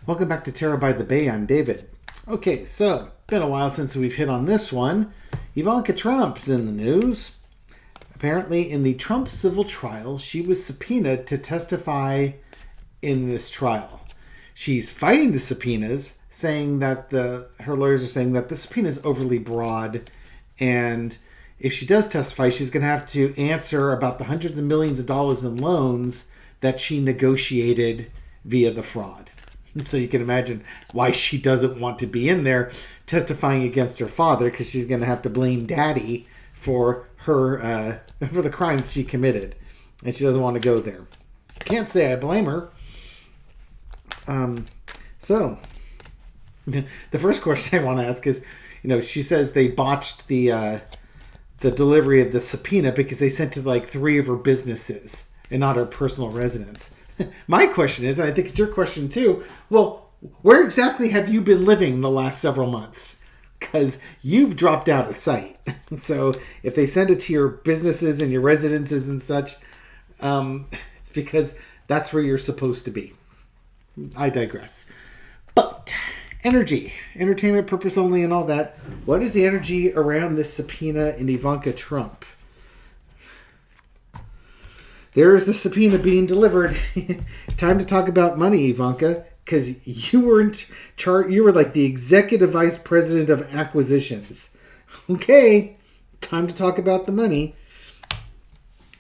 Welcome back to Terra by the Bay. I'm David. Okay, so been a while since we've hit on this one. Ivanka Trump's in the news. Apparently, in the Trump civil trial, she was subpoenaed to testify in this trial. She's fighting the subpoenas, saying that her lawyers are saying that the subpoena is overly broad, and if she does testify, she's going to have to answer about the hundreds of millions of dollars in loans that she negotiated via the fraud. So you can imagine why she doesn't want to be in there testifying against her father, because she's going to have to blame daddy for her for the crimes she committed, and she doesn't want to go there. Can't say I blame her. So the first question I want to ask is, she says they botched the delivery of the subpoena because they sent it to like 3 of her businesses and not her personal residence. My question is, and I think it's your question too, well, where exactly have you been living the last several months? Because you've dropped out of sight. So if they send it to your businesses and your residences and such, it's because that's where you're supposed to be. I digress. But energy, entertainment purpose only and all that. What is the energy around this subpoena in Ivanka Trump? There's the subpoena being delivered. Time to talk about money, Ivanka, because you were in charge. You were like the executive vice president of acquisitions. Okay, time to talk about the money.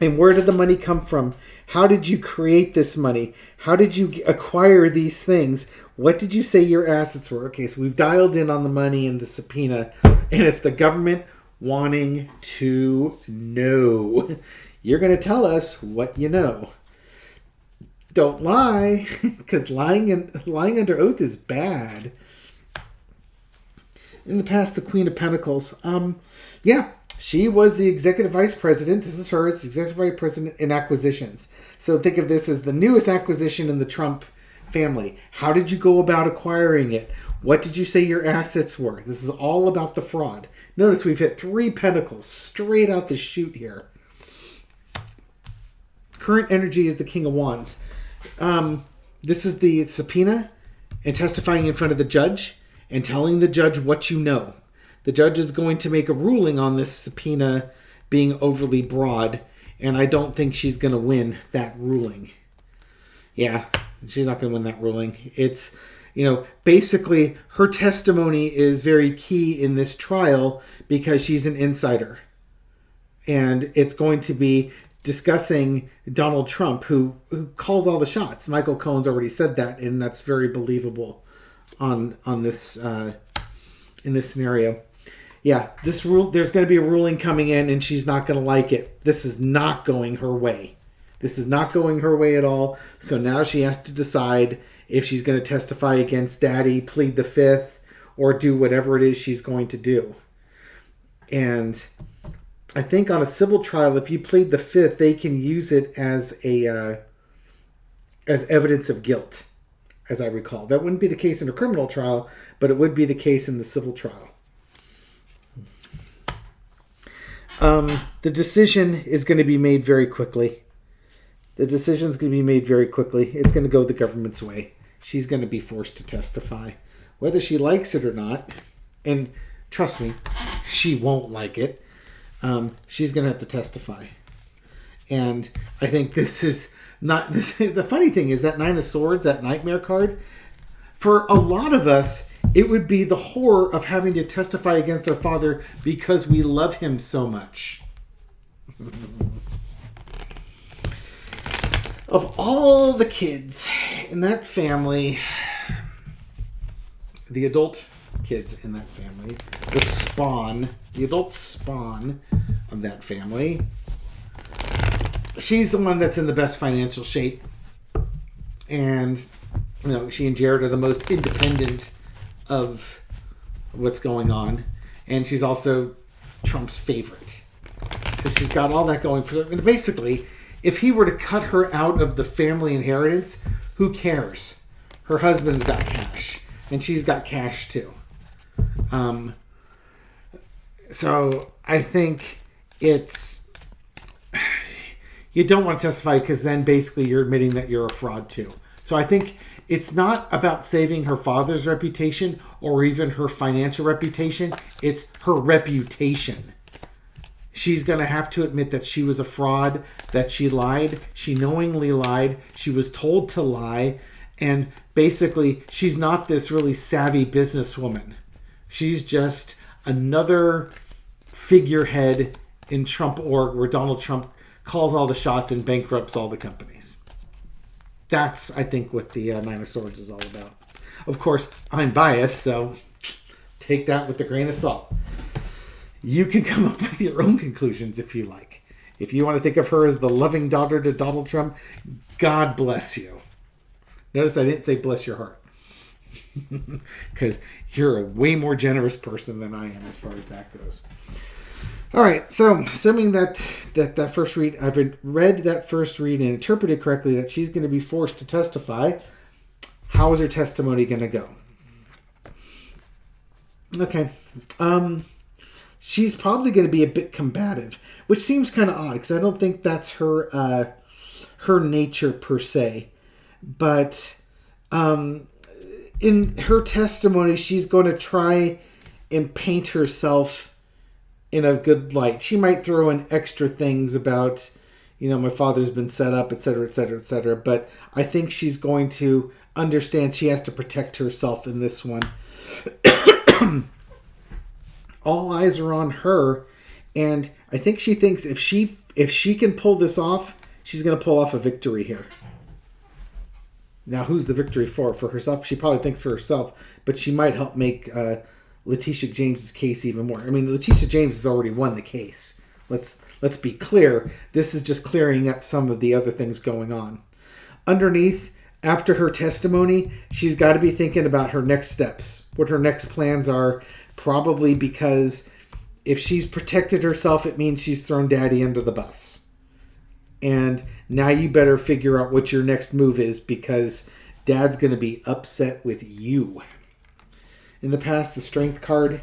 And where did the money come from? How did you create this money? How did you acquire these things? What did you say your assets were? Okay, so we've dialed in on the money and the subpoena, and it's the government wanting to know. You're going to tell us what you know. Don't lie, because lying under oath is bad. In the past, the Queen of Pentacles. She was the executive vice president. This is her as executive vice president in acquisitions. So think of this as the newest acquisition in the Trump family. How did you go about acquiring it? What did you say your assets were? This is all about the fraud. Notice we've hit 3 pentacles straight out the chute here. Current energy is the King of Wands. This is the subpoena and testifying in front of the judge and telling the judge what you know. The judge is going to make a ruling on this subpoena being overly broad, and I don't think she's going to win that ruling. Yeah, she's not going to win that ruling. It's, basically her testimony is very key in this trial because she's an insider. And it's going to be discussing Donald Trump, who calls all the shots. Michael Cohen's already said that, and that's very believable on this in this scenario. Yeah, there's going to be a ruling coming in, and she's not going to like it. This is not going her way. This is not going her way at all. So now she has to decide if she's going to testify against Daddy, plead the fifth, or do whatever it is she's going to do. And I think on a civil trial, if you plead the fifth, they can use it as evidence of guilt, as I recall. That wouldn't be the case in a criminal trial, but it would be the case in the civil trial. The decision is going to be made very quickly. It's going to go the government's way. She's going to be forced to testify, whether she likes it or not. And trust me, she won't like it. She's going to have to testify. And I think this is not... the funny thing is that 9 of Swords, that nightmare card, for a lot of us, it would be the horror of having to testify against our father because we love him so much. Of all the kids in that family, the adult kids in that family, the adult spawn of that family, she's the one that's in the best financial shape. And, she and Jared are the most independent of what's going on. And she's also Trump's favorite. So she's got all that going for her. And basically, if he were to cut her out of the family inheritance, who cares? Her husband's got cash. And she's got cash too. So I think it's... You don't want to testify because then basically you're admitting that you're a fraud too. So I think it's not about saving her father's reputation or even her financial reputation. It's her reputation. She's going to have to admit that she was a fraud, that she lied. She knowingly lied. She was told to lie. And basically, she's not this really savvy businesswoman. She's just another figurehead in Trump org where Donald Trump calls all the shots and bankrupts all the companies. That's, I think, what the Nine of Swords is all about. Of course, I'm biased, so take that with a grain of salt. You can come up with your own conclusions if you like. If you want to think of her as the loving daughter to Donald Trump, God bless you. Notice I didn't say bless your heart. Because you're a way more generous person than I am as far as that goes. All right, so assuming that first read, I've read that first read and interpreted correctly that she's going to be forced to testify, how is her testimony going to go? Okay. She's probably going to be a bit combative, which seems kind of odd because I don't think that's her nature per se. But in her testimony, she's going to try and paint herself in a good light. She might throw in extra things about, my father's been set up, etc., etc., etc. But I think she's going to understand she has to protect herself in this one. All eyes are on her, and I think she thinks if she can pull this off, she's going to pull off a victory here. Now, who's the victory for? For herself? She probably thinks for herself, but she might help make Letitia James's case even more. I mean, Letitia James has already won the case. Let's be clear. This is just clearing up some of the other things going on. Underneath, after her testimony, she's got to be thinking about her next steps, what her next plans are. Probably because if she's protected herself, it means she's thrown Daddy under the bus. And now you better figure out what your next move is because Dad's going to be upset with you. In the past, the Strength card.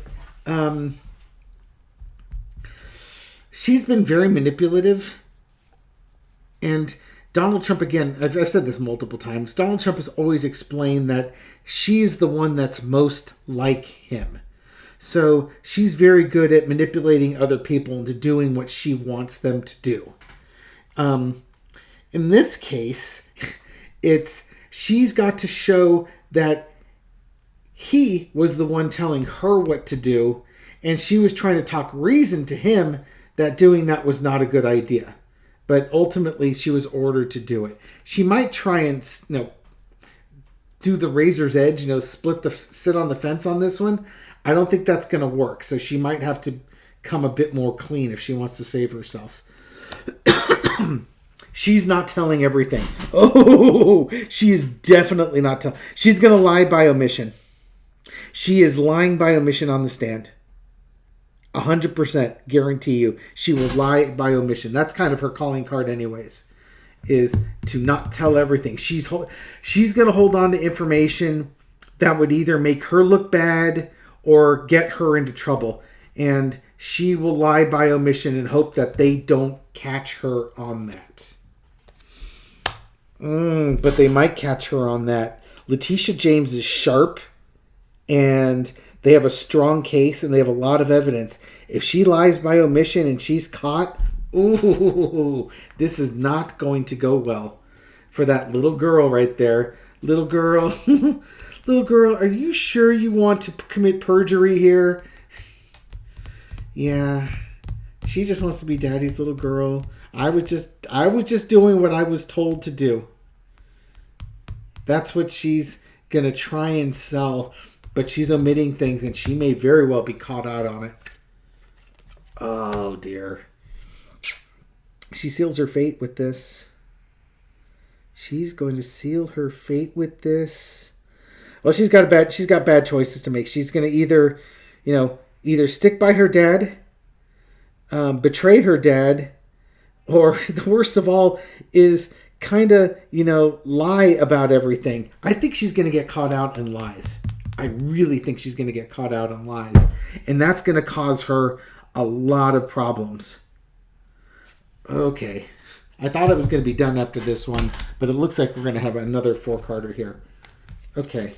She's been very manipulative. And Donald Trump, again, I've said this multiple times. Donald Trump has always explained that she's the one that's most like him. So she's very good at manipulating other people into doing what she wants them to do. In this case, she's got to show that he was the one telling her what to do, and she was trying to talk reason to him that doing that was not a good idea. But ultimately, she was ordered to do it. She might try and do the razor's edge, sit on the fence on this one. I don't think that's going to work. So she might have to come a bit more clean if she wants to save herself. She's not telling everything. Oh, she is definitely not telling. She's going to lie by omission. She is lying by omission on the stand. 100% guarantee you she will lie by omission. That's kind of her calling card anyways, is to not tell everything. She's going to hold on to information that would either make her look bad or get her into trouble. And she will lie by omission and hope that they don't catch her on that. But they might catch her on that. Letitia James is sharp and they have a strong case and they have a lot of evidence. If she lies by omission and she's caught, this is not going to go well for that little girl right there. Little girl, little girl, are you sure you want to commit perjury here? Yeah, she just wants to be Daddy's little girl. I was just doing what I was told to do. That's what she's gonna try and sell, but she's omitting things, and she may very well be caught out on it. Oh dear. She seals her fate with this. She's going to seal her fate with this. Well, she's got bad choices to make. She's going to either stick by her dad, betray her dad, or the worst of all is kind of, lie about everything. I think she's going to get caught out in lies. I really think she's going to get caught out in lies. And that's going to cause her a lot of problems. Okay. I thought it was going to be done after this one, but it looks like we're going to have another 4-carder here. Okay.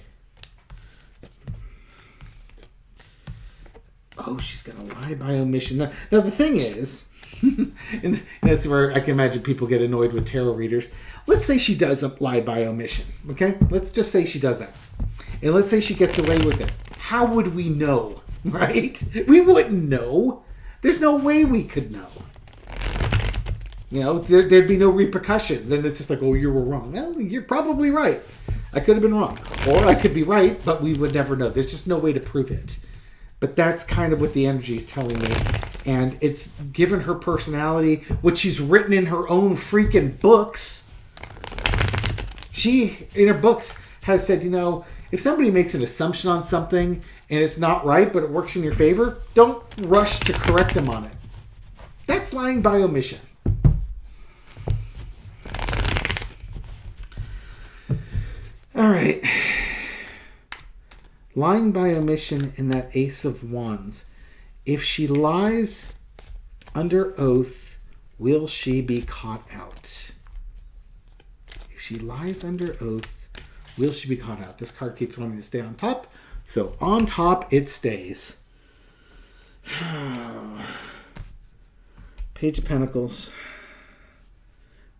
Oh, she's going to lie by omission. Now the thing is, and that's where I can imagine people get annoyed with tarot readers. Let's say she does lie by omission. Okay? Let's just say she does that. And let's say she gets away with it. How would we know? Right? We wouldn't know. There's no way we could know. You know, there'd be no repercussions. And it's just like, oh, you were wrong. Well, you're probably right. I could have been wrong. Or I could be right, but we would never know. There's just no way to prove it. But that's kind of what the energy is telling me. And it's given her personality, which she's written in her own freaking books. She, in her books, has said, you know, if somebody makes an assumption on something and it's not right, but it works in your favor, don't rush to correct them on it. That's lying by omission. All right. Lying by omission in that Ace of Wands. If she lies under oath, will she be caught out? If she lies under oath, will she be caught out? This card keeps wanting to stay on top. So on top it stays. Page of Pentacles.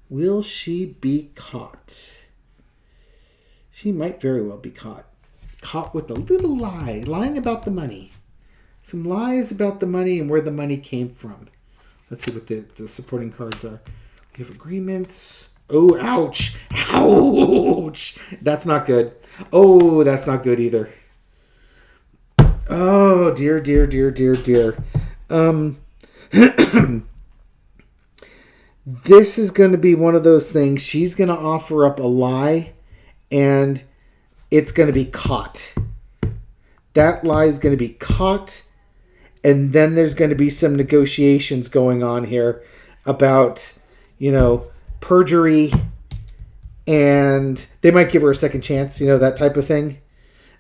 Will she be caught? She might very well be caught. Caught with a little lie. Lying about the money. Some lies about the money and where the money came from. Let's see what the supporting cards are. We have agreements. Oh, ouch. Ouch. That's not good. Oh, that's not good either. Oh, dear, dear, dear, dear, dear. This is going to be one of those things. She's going to offer up a lie and it's going to be caught. That lie is going to be caught. And then there's going to be some negotiations going on here about, you know, perjury. And they might give her a second chance, you know, that type of thing.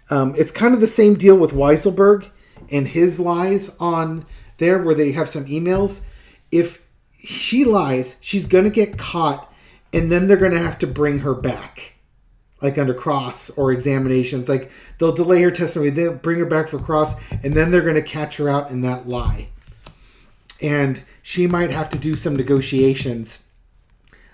It's kind of the same deal with Weisselberg and his lies on there where they have some emails. If she lies, she's going to get caught. And then they're going to have to bring her back. Like under cross or examinations. Like they'll delay her testimony. They'll bring her back for cross. And then they're going to catch her out in that lie. And she might have to do some negotiations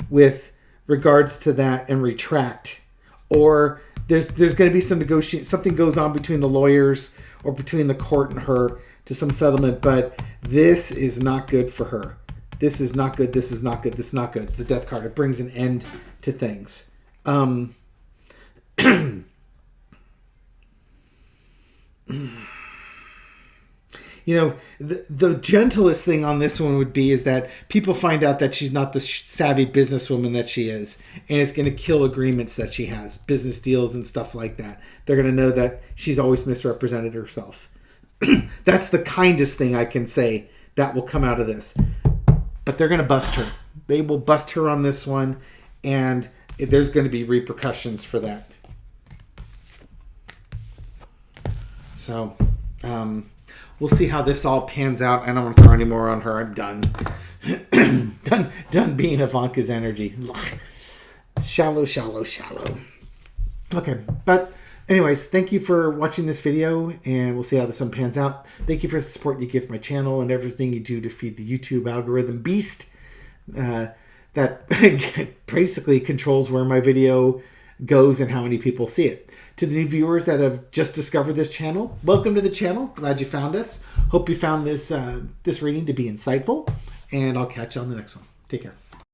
with regards to that and retract. Or there's going to be some negotiation. Something goes on between the lawyers or between the court and her to some settlement. But this is not good for her. This is not good. This is not good. This is not good. The death card. It brings an end to things. You know, the gentlest thing on this one would be is that people find out that she's not the savvy businesswoman that she is. And it's going to kill agreements that she has. Business deals and stuff like that. They're going to know that she's always misrepresented herself. That's the kindest thing I can say that will come out of this. But they're going to bust her. They will bust her on this one. And there's going to be repercussions for that. So, we'll see how this all pans out. I don't want to throw any more on her. I'm done. done being Ivanka's energy. Shallow, shallow, shallow. Okay, but anyways, thank you for watching this video, and we'll see how this one pans out. Thank you for the support you give my channel and everything you do to feed the YouTube algorithm beast that basically controls where my video goes and how many people see it. To the new viewers that have just discovered this channel, welcome to the channel. Glad you found us. Hope you found this reading to be insightful, and I'll catch you on the next one. Take care.